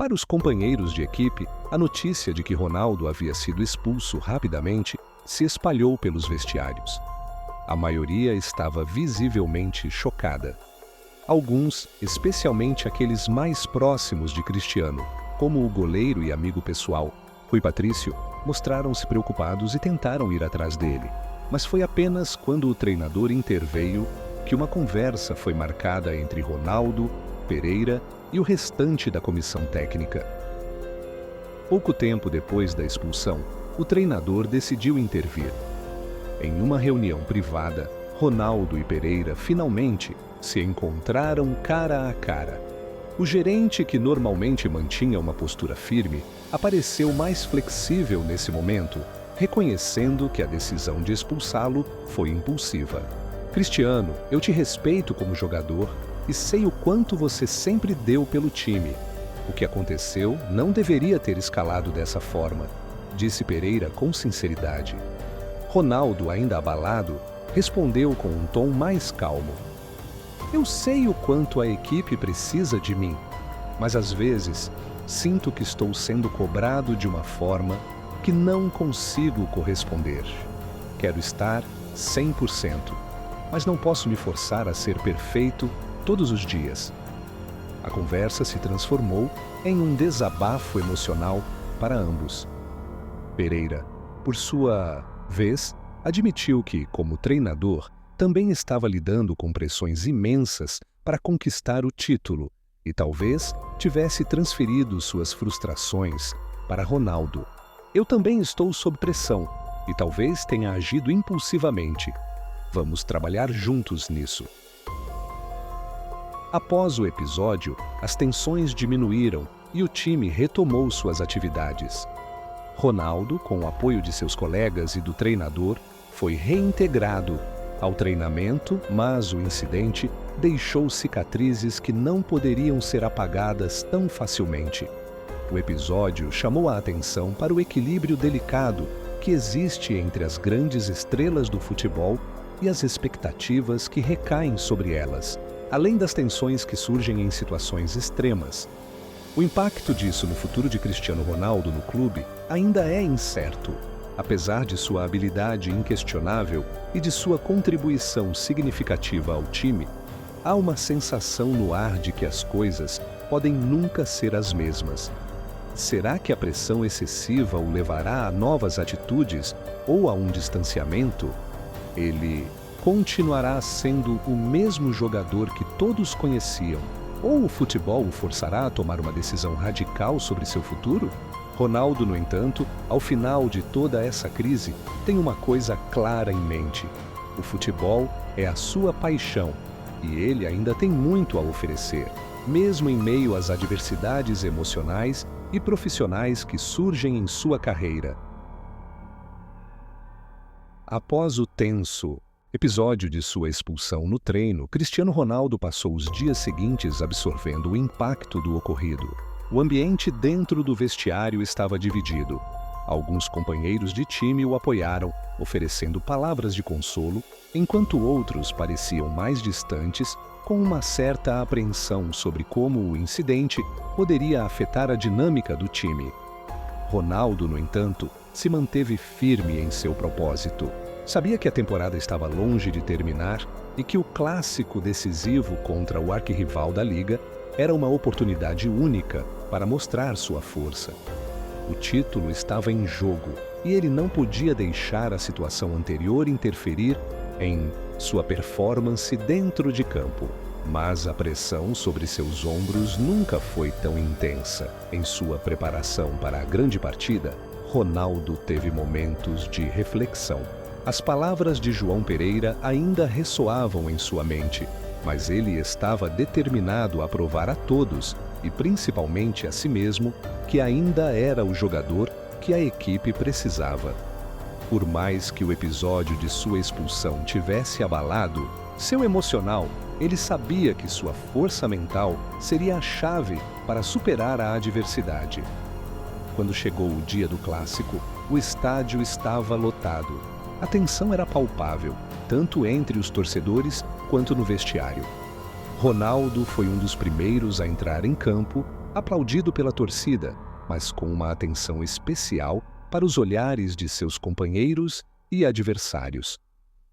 Para os companheiros de equipe, a notícia de que Ronaldo havia sido expulso rapidamente se espalhou pelos vestiários. A maioria estava visivelmente chocada. Alguns, especialmente aqueles mais próximos de Cristiano, como o goleiro e amigo pessoal, Rui Patrício, mostraram-se preocupados e tentaram ir atrás dele. Mas foi apenas quando o treinador interveio que uma conversa foi marcada entre Ronaldo, Pereira e o restante da comissão técnica. Pouco tempo depois da expulsão, o treinador decidiu intervir. Em uma reunião privada, Ronaldo e Pereira finalmente se encontraram cara a cara. O gerente, que normalmente mantinha uma postura firme, apareceu mais flexível nesse momento, reconhecendo que a decisão de expulsá-lo foi impulsiva. Cristiano, eu te respeito como jogador e sei o quanto você sempre deu pelo time. O que aconteceu não deveria ter escalado dessa forma, disse Pereira com sinceridade. Ronaldo, ainda abalado, respondeu com um tom mais calmo. Eu sei o quanto a equipe precisa de mim, mas às vezes sinto que estou sendo cobrado de uma forma que não consigo corresponder. Quero estar 100%, mas não posso me forçar a ser perfeito todos os dias. A conversa se transformou em um desabafo emocional para ambos. Pereira, por sua vez, admitiu que, como treinador, também estava lidando com pressões imensas para conquistar o título e talvez tivesse transferido suas frustrações para Ronaldo. Eu também estou sob pressão e talvez tenha agido impulsivamente. Vamos trabalhar juntos nisso. Após o episódio, as tensões diminuíram e o time retomou suas atividades. Ronaldo, com o apoio de seus colegas e do treinador, foi reintegrado ao treinamento, mas o incidente deixou cicatrizes que não poderiam ser apagadas tão facilmente. O episódio chamou a atenção para o equilíbrio delicado que existe entre as grandes estrelas do futebol e as expectativas que recaem sobre elas, além das tensões que surgem em situações extremas. O impacto disso no futuro de Cristiano Ronaldo no clube ainda é incerto. Apesar de sua habilidade inquestionável e de sua contribuição significativa ao time, há uma sensação no ar de que as coisas podem nunca ser as mesmas. Será que a pressão excessiva o levará a novas atitudes ou a um distanciamento? Ele continuará sendo o mesmo jogador que todos conheciam, ou o futebol o forçará a tomar uma decisão radical sobre seu futuro? Ronaldo, no entanto, ao final de toda essa crise, tem uma coisa clara em mente. O futebol é a sua paixão e ele ainda tem muito a oferecer, mesmo em meio às adversidades emocionais e profissionais que surgem em sua carreira. Após o tenso episódio de sua expulsão no treino, Cristiano Ronaldo passou os dias seguintes absorvendo o impacto do ocorrido. O ambiente dentro do vestiário estava dividido. Alguns companheiros de time o apoiaram, oferecendo palavras de consolo, enquanto outros pareciam mais distantes, com uma certa apreensão sobre como o incidente poderia afetar a dinâmica do time. Ronaldo, no entanto, se manteve firme em seu propósito. Sabia que a temporada estava longe de terminar e que o clássico decisivo contra o arquirrival da Liga era uma oportunidade única para mostrar sua força. O título estava em jogo e ele não podia deixar a situação anterior interferir em sua performance dentro de campo. Mas a pressão sobre seus ombros nunca foi tão intensa. Em sua preparação para a grande partida, Ronaldo teve momentos de reflexão. As palavras de João Pereira ainda ressoavam em sua mente, mas ele estava determinado a provar a todos, e principalmente a si mesmo, que ainda era o jogador que a equipe precisava. Por mais que o episódio de sua expulsão tivesse abalado seu emocional, ele sabia que sua força mental seria a chave para superar a adversidade. Quando chegou o dia do clássico, o estádio estava lotado. A tensão era palpável, tanto entre os torcedores quanto no vestiário. Ronaldo foi um dos primeiros a entrar em campo aplaudido pela torcida, mas com uma atenção especial para os olhares de seus companheiros e adversários.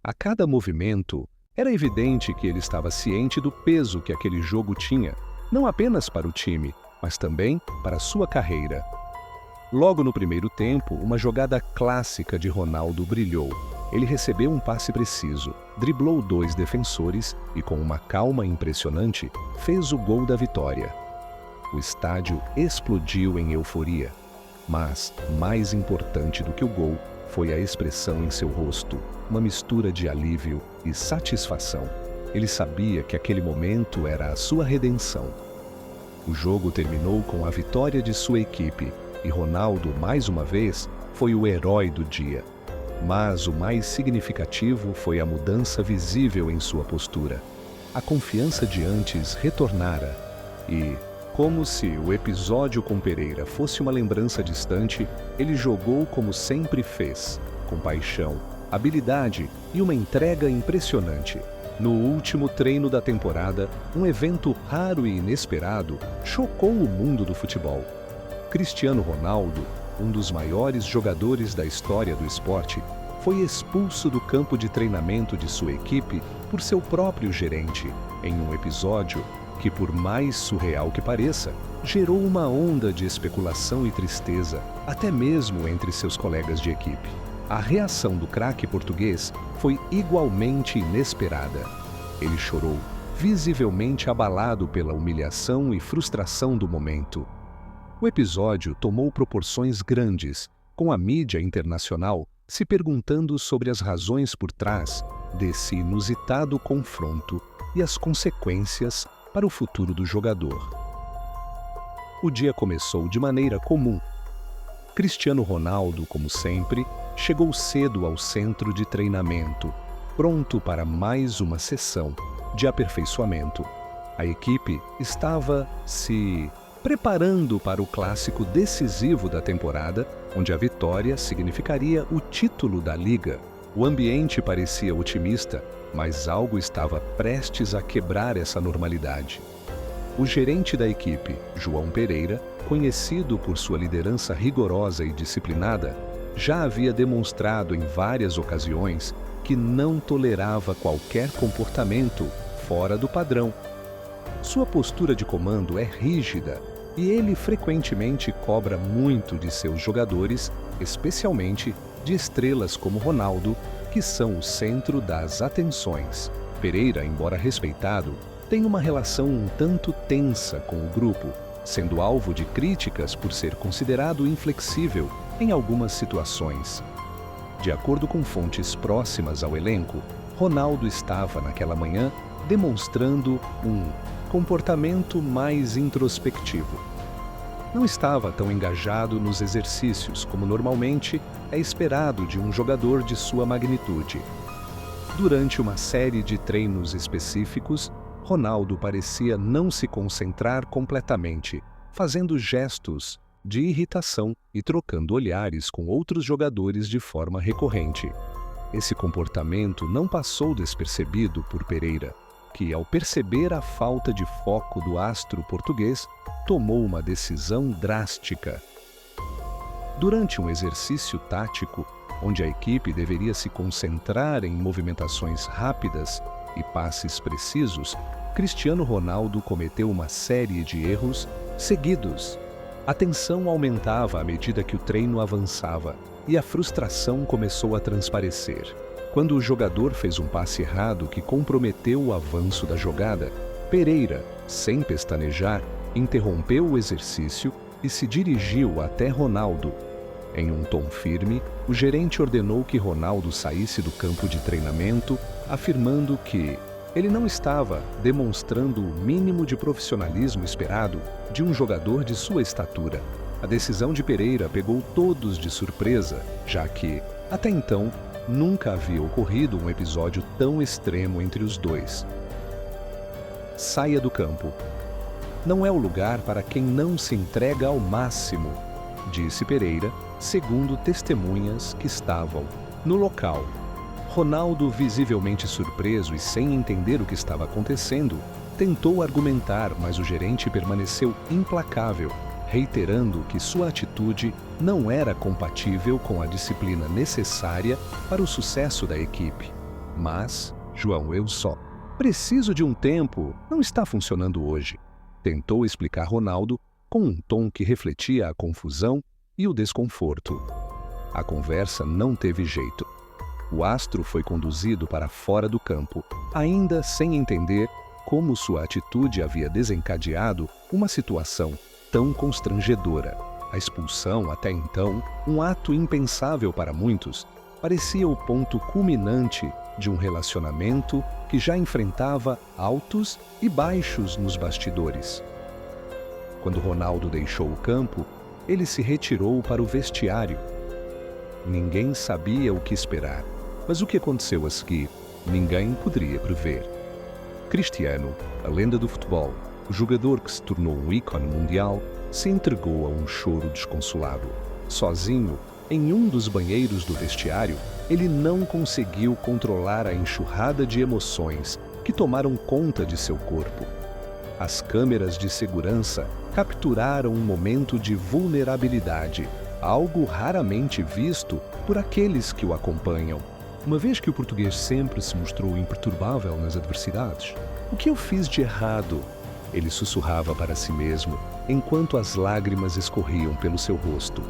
A cada movimento, era evidente que ele estava ciente do peso que aquele jogo tinha, não apenas para o time, mas também para sua carreira. Logo no primeiro tempo, uma jogada clássica de Ronaldo brilhou. Ele recebeu um passe preciso, driblou 2 defensores e, com uma calma impressionante, fez o gol da vitória. O estádio explodiu em euforia. Mas, mais importante do que o gol, foi a expressão em seu rosto, uma mistura de alívio e satisfação. Ele sabia que aquele momento era a sua redenção. O jogo terminou com a vitória de sua equipe e Ronaldo, mais uma vez, foi o herói do dia. Mas o mais significativo foi a mudança visível em sua postura. A confiança de antes retornara e, como se o episódio com Pereira fosse uma lembrança distante, ele jogou como sempre fez, com paixão, habilidade e uma entrega impressionante. No último treino da temporada, um evento raro e inesperado chocou o mundo do futebol. Cristiano Ronaldo, um dos maiores jogadores da história do esporte, foi expulso do campo de treinamento de sua equipe por seu próprio gerente, em um episódio que, por mais surreal que pareça, gerou uma onda de especulação e tristeza, até mesmo entre seus colegas de equipe. A reação do craque português foi igualmente inesperada. Ele chorou, visivelmente abalado pela humilhação e frustração do momento. O episódio tomou proporções grandes, com a mídia internacional se perguntando sobre as razões por trás desse inusitado confronto e as consequências para o futuro do jogador. O dia começou de maneira comum. Cristiano Ronaldo, como sempre, chegou cedo ao centro de treinamento, pronto para mais uma sessão de aperfeiçoamento. A equipe estava se preparando para o clássico decisivo da temporada, onde a vitória significaria o título da Liga. O ambiente parecia otimista, mas algo estava prestes a quebrar essa normalidade. O gerente da equipe, João Pereira, conhecido por sua liderança rigorosa e disciplinada, já havia demonstrado em várias ocasiões que não tolerava qualquer comportamento fora do padrão. Sua postura de comando é rígida e ele frequentemente cobra muito de seus jogadores, especialmente de estrelas como Ronaldo, que são o centro das atenções. Pereira, embora respeitado, tem uma relação um tanto tensa com o grupo, sendo alvo de críticas por ser considerado inflexível em algumas situações. De acordo com fontes próximas ao elenco, Ronaldo estava, naquela manhã, demonstrando um comportamento mais introspectivo. Não estava tão engajado nos exercícios como normalmente é esperado de um jogador de sua magnitude. Durante uma série de treinos específicos, Ronaldo parecia não se concentrar completamente, fazendo gestos de irritação e trocando olhares com outros jogadores de forma recorrente. Esse comportamento não passou despercebido por Pereira, que, ao perceber a falta de foco do astro português, tomou uma decisão drástica. Durante um exercício tático, onde a equipe deveria se concentrar em movimentações rápidas e passes precisos, Cristiano Ronaldo cometeu uma série de erros seguidos. A tensão aumentava à medida que o treino avançava e a frustração começou a transparecer. Quando o jogador fez um passe errado que comprometeu o avanço da jogada, Pereira, sem pestanejar, interrompeu o exercício e se dirigiu até Ronaldo. Em um tom firme, o gerente ordenou que Ronaldo saísse do campo de treinamento, afirmando que ele não estava demonstrando o mínimo de profissionalismo esperado de um jogador de sua estatura. A decisão de Pereira pegou todos de surpresa, já que, até então, nunca havia ocorrido um episódio tão extremo entre os dois. Saia do campo. Não é o lugar para quem não se entrega ao máximo, disse Pereira, segundo testemunhas que estavam no local. Ronaldo, visivelmente surpreso e sem entender o que estava acontecendo, Tentou argumentar, mas o gerente permaneceu implacável, reiterando que sua atitude não era compatível com a disciplina necessária para o sucesso da equipe. Mas, João, eu só preciso de um tempo, não está funcionando hoje. Tentou explicar Ronaldo com um tom que refletia a confusão e o desconforto. A conversa não teve jeito. O astro foi conduzido para fora do campo, ainda sem entender como sua atitude havia desencadeado uma situação tão constrangedora. A expulsão, até então, um ato impensável para muitos, parecia o ponto culminante de um relacionamento que já enfrentava altos e baixos nos bastidores. Quando Ronaldo deixou o campo, ele se retirou para o vestiário. Ninguém sabia o que esperar, mas o que aconteceu a seguir, ninguém poderia prever. Cristiano, a lenda do futebol, o jogador que se tornou um ícone mundial, se entregou a um choro desconsolado. Sozinho, em um dos banheiros do vestiário, ele não conseguiu controlar a enxurrada de emoções que tomaram conta de seu corpo. As câmeras de segurança capturaram um momento de vulnerabilidade, algo raramente visto por aqueles que o acompanham. Uma vez que o português sempre se mostrou imperturbável nas adversidades, o que eu fiz de errado? Ele sussurrava para si mesmo, enquanto as lágrimas escorriam pelo seu rosto.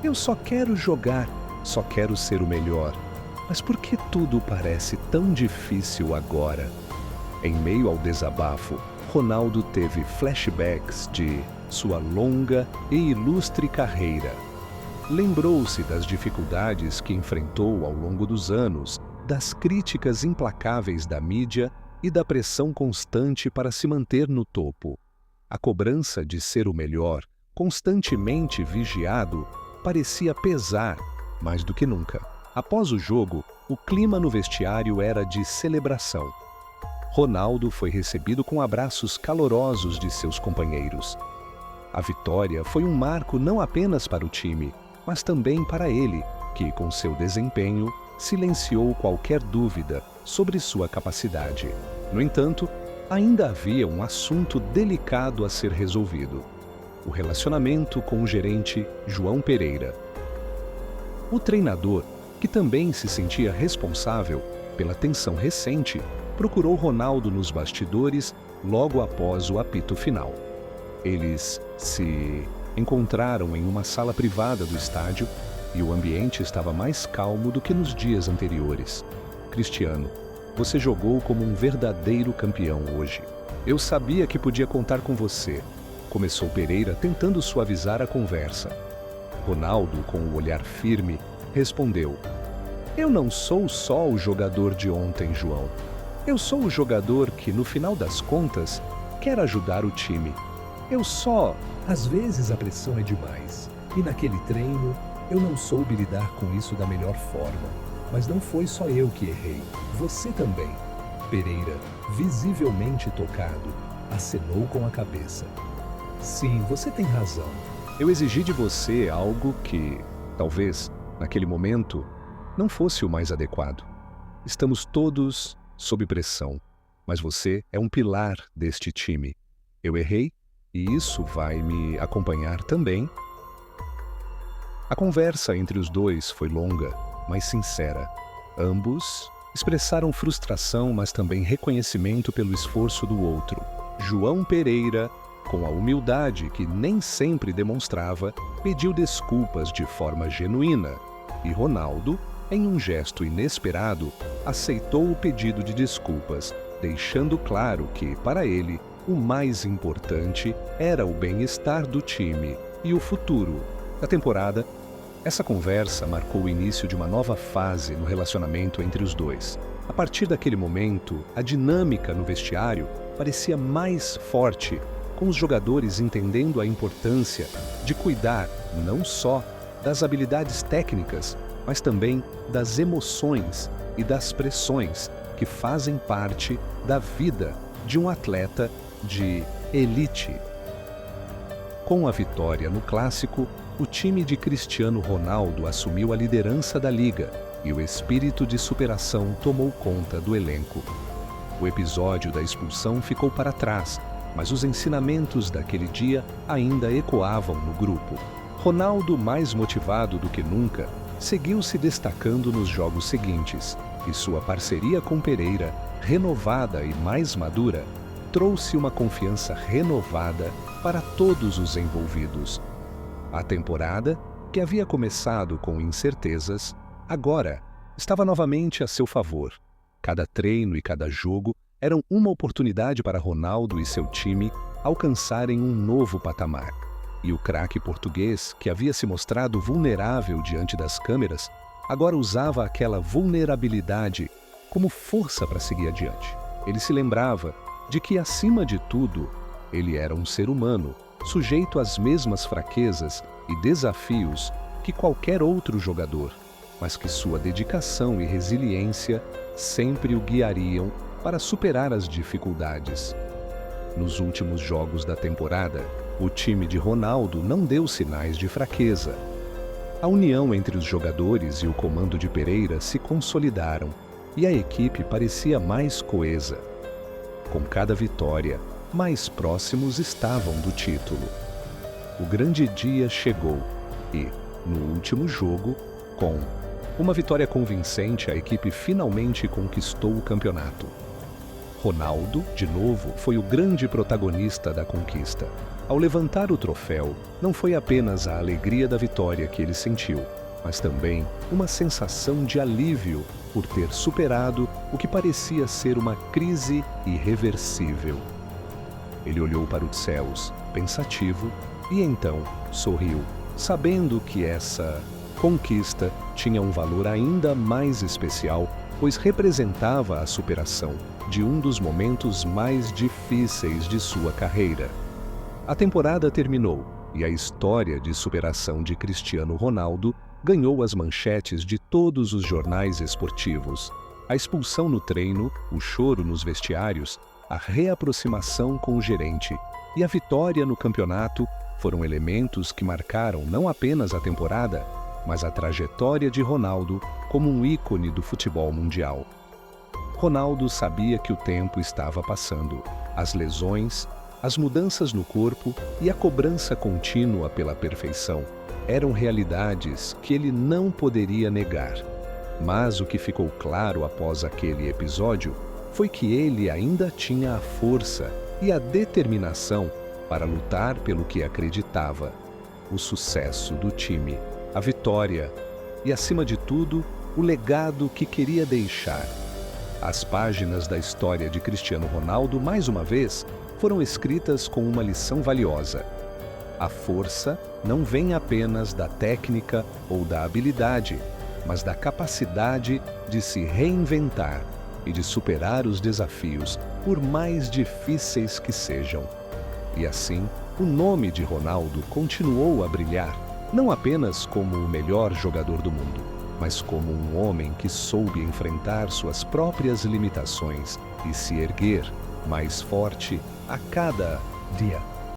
Eu só quero jogar, só quero ser o melhor. Mas por que tudo parece tão difícil agora? Em meio ao desabafo, Ronaldo teve flashbacks de sua longa e ilustre carreira. Lembrou-se das dificuldades que enfrentou ao longo dos anos, das críticas implacáveis da mídia e da pressão constante para se manter no topo. A cobrança de ser o melhor, constantemente vigiado, parecia pesar mais do que nunca. Após o jogo, o clima no vestiário era de celebração. Ronaldo foi recebido com abraços calorosos de seus companheiros. A vitória foi um marco não apenas para o time, mas também para ele, que, com seu desempenho, silenciou qualquer dúvida sobre sua capacidade. No entanto, ainda havia um assunto delicado a ser resolvido: o relacionamento com o gerente João Pereira. O treinador, que também se sentia responsável pela tensão recente, procurou Ronaldo nos bastidores logo após o apito final. Eles se encontraram em uma sala privada do estádio e o ambiente estava mais calmo do que nos dias anteriores. Cristiano, você jogou como um verdadeiro campeão hoje. Eu sabia que podia contar com você, começou Pereira tentando suavizar a conversa. Ronaldo, com o olhar firme, respondeu: eu não sou só o jogador de ontem, João. Eu sou o jogador que, no final das contas, quer ajudar o time. Às vezes a pressão é demais. E naquele treino, eu não soube lidar com isso da melhor forma. Mas não foi só eu que errei. Você também. Pereira, visivelmente tocado, acenou com a cabeça. Sim, você tem razão. Eu exigi de você algo que, talvez, naquele momento, não fosse o mais adequado. Estamos todos sob pressão, mas você é um pilar deste time. Eu errei e isso vai me acompanhar também. A conversa entre os dois foi longa, mas sincera. Ambos expressaram frustração, mas também reconhecimento pelo esforço do outro. João Pereira, com a humildade que nem sempre demonstrava, pediu desculpas de forma genuína, e Ronaldo, em um gesto inesperado, aceitou o pedido de desculpas, deixando claro que, para ele, o mais importante era o bem-estar do time e o futuro da temporada. Essa conversa marcou o início de uma nova fase no relacionamento entre os dois. A partir daquele momento, a dinâmica no vestiário parecia mais forte, com os jogadores entendendo a importância de cuidar não só das habilidades técnicas, mas também das emoções e das pressões que fazem parte da vida de um atleta de elite. Com a vitória no Clássico, o time de Cristiano Ronaldo assumiu a liderança da liga e o espírito de superação tomou conta do elenco. O episódio da expulsão ficou para trás, mas os ensinamentos daquele dia ainda ecoavam no grupo. Ronaldo, mais motivado do que nunca, seguiu se destacando nos jogos seguintes, e sua parceria com Pereira, renovada e mais madura, trouxe uma confiança renovada para todos os envolvidos. A temporada, que havia começado com incertezas, agora estava novamente a seu favor. Cada treino e cada jogo eram uma oportunidade para Ronaldo e seu time alcançarem um novo patamar. E o craque português, que havia se mostrado vulnerável diante das câmeras, agora usava aquela vulnerabilidade como força para seguir adiante. Ele se lembrava de que, acima de tudo, ele era um ser humano, sujeito às mesmas fraquezas e desafios que qualquer outro jogador, mas que sua dedicação e resiliência sempre o guiariam para superar as dificuldades. Nos últimos jogos da temporada, o time de Ronaldo não deu sinais de fraqueza. A união entre os jogadores e o comando de Pereira se consolidaram e a equipe parecia mais coesa. Com cada vitória, mais próximos estavam do título. O grande dia chegou e, no último jogo, com uma vitória convincente, a equipe finalmente conquistou o campeonato. Ronaldo, de novo, foi o grande protagonista da conquista. Ao levantar o troféu, não foi apenas a alegria da vitória que ele sentiu, mas também uma sensação de alívio por ter superado o que parecia ser uma crise irreversível. Ele olhou para os céus, pensativo, e então sorriu, sabendo que essa conquista tinha um valor ainda mais especial, pois representava a superação de um dos momentos mais difíceis de sua carreira. A temporada terminou e a história de superação de Cristiano Ronaldo ganhou as manchetes de todos os jornais esportivos. A expulsão no treino, o choro nos vestiários, a reaproximação com o gerente e a vitória no campeonato foram elementos que marcaram não apenas a temporada, mas a trajetória de Ronaldo como um ícone do futebol mundial. Ronaldo sabia que o tempo estava passando. As lesões, as mudanças no corpo e a cobrança contínua pela perfeição eram realidades que ele não poderia negar. Mas o que ficou claro após aquele episódio foi que ele ainda tinha a força e a determinação para lutar pelo que acreditava: o sucesso do time, a vitória e, acima de tudo, o legado que queria deixar. As páginas da história de Cristiano Ronaldo, mais uma vez, foram escritas com uma lição valiosa. A força não vem apenas da técnica ou da habilidade, mas da capacidade de se reinventar e de superar os desafios, por mais difíceis que sejam. E assim, o nome de Ronaldo continuou a brilhar, não apenas como o melhor jogador do mundo, mas como um homem que soube enfrentar suas próprias limitações e se erguer mais forte a cada dia.